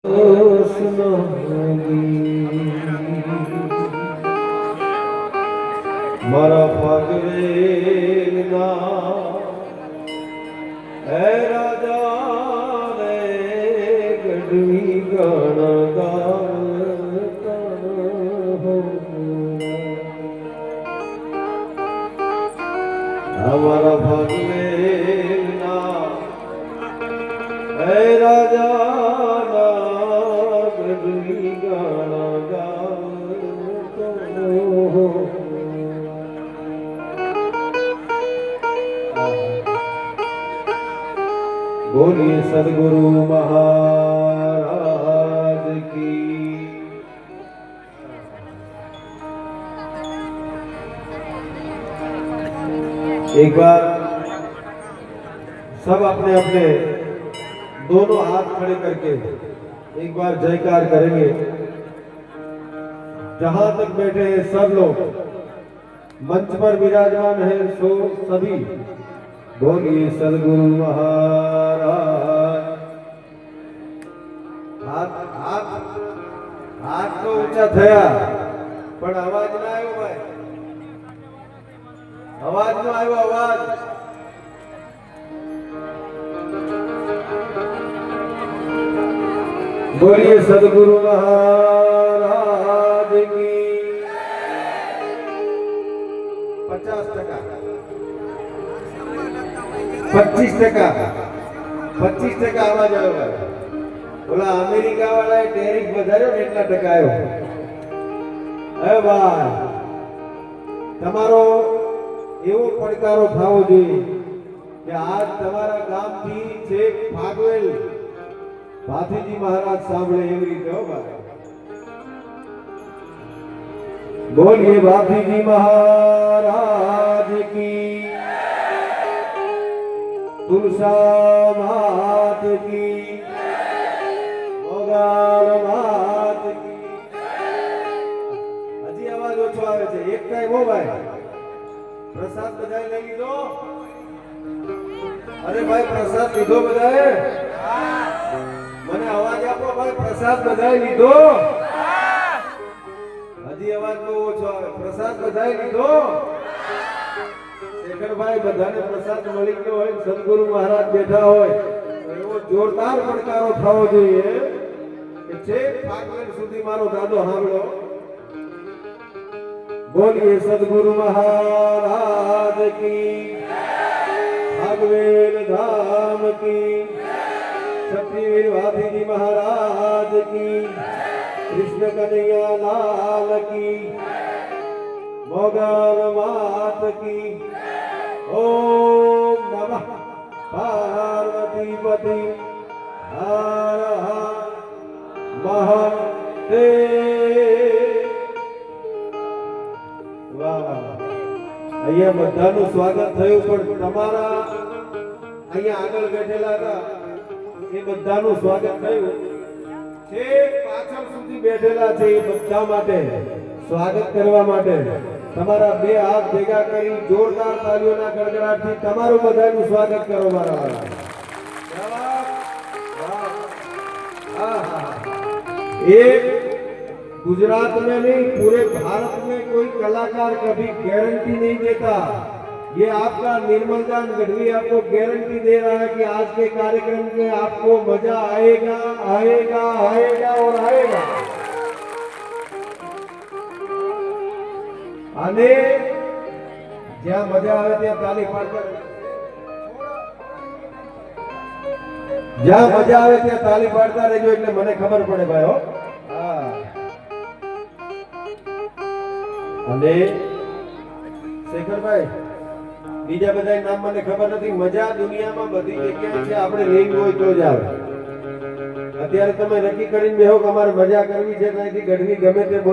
મારા ભાગવેના હે રાજા રે ગઢવી ગણ ગાતા મારા ભાગવેના હે રાજા बोलिए सदगुरु महाराज की। एक बार सब अपने अपने दोनों हाथ खड़े करके एक बार जयकार करेंगे। जहां तक बैठे हैं सब लोग, मंच पर विराजमान है सो सभी बोलिए सदगुरु महाराज। हाथ हाथ हाथ तो ऊंचा थया पण अवाज ना आयो भाई, अवाज न आयो अवाज। बोलिए सदगुरु महाराज की। 50% 25% आवाज आयो भाई। बोला अमेरिका वाला टेरिफ વધાર્યો ને એટલા ટકા આવ્યો। હે ભાઈ તમારો એવો પડકારો થાવો જોઈએ કે આજ તમારા ગામથી છેક ભાગવેલ ભાથીજી મહારાજ સાંભળે એવી રીતે હો ભાઈ। બોલીએ ભાથીજી મહારાજ की, तुलसा मात की, मोगार मात की। हजी आवाज ओछो आवे छे, एक टाइम हो भाई। प्रसाद बधाई लई लीधो? अरे भाई प्रसाद लीधो बधाए? मने आवाज आपो भाई, प्रसाद बधाई लीधो? हजी आवाज बહુ ઓછો આવે। प्रसाद बधाई लीधो? शेखर भाई बधाने प्रसाद मળી ગયો હોય, સદગુરુ મહારાજ બેઠા હોય તો એવો જોરદાર પડકારો થવો જોઈએ કે છેક ભાગવેલ સુધી મારો દાદો સાંભળો। બોલીએ સદગુરુ મહારાજ की, भागवेल धाम की, शक्तिवीर भाथीजी महाराज की, कृष्ण कन्हैया लाल की, मोगल मात की। ओम नमः पार्वती पति हर हर महादेव। वाह અહીંયા બધાનું સ્વાગત થયું, પણ તમારા અહીંયા આગળ બેઠેલા હતા એ બધાનું સ્વાગત થયું। છેક પાછળ સુધી બેઠેલા છે એ બધા માટે સ્વાગત કરવા માટે તમારા બે હાથ ભેગા કરી જોરદાર તાળીઓના ગડગડાટથી તમારું બધાનું સ્વાગત કરો મારા વાળા। एक गुजरात में नहीं पूरे भारत में कोई कलाकार कभी गारंटी नहीं देता। ये आपका निर्मलदान गढ़वी आपको गारंटी दे रहा है कि आज के कार्यक्रम में आपको मजा आएगा आएगा आएगा और आएगा। અને જ્યાં મજા આવે ત્યાં તાલી પાડતા, જ્યાં મજા આવે ત્યાં તાલી પાડતા રહેજો એટલે મને ખબર પડે ભાઈ હો। અને શેખરભાઈ બીજા બધા નામ મને ખબર નથી। મજા દુનિયામાં બધી જગ્યાએ છે, આપણે લિંગ હોય તો જ આવે। અત્યારે તમે નક્કી કરીને બેહો કે અમારે મજા કરવી છે, ત્યાંથી ગઢવી ગમે તે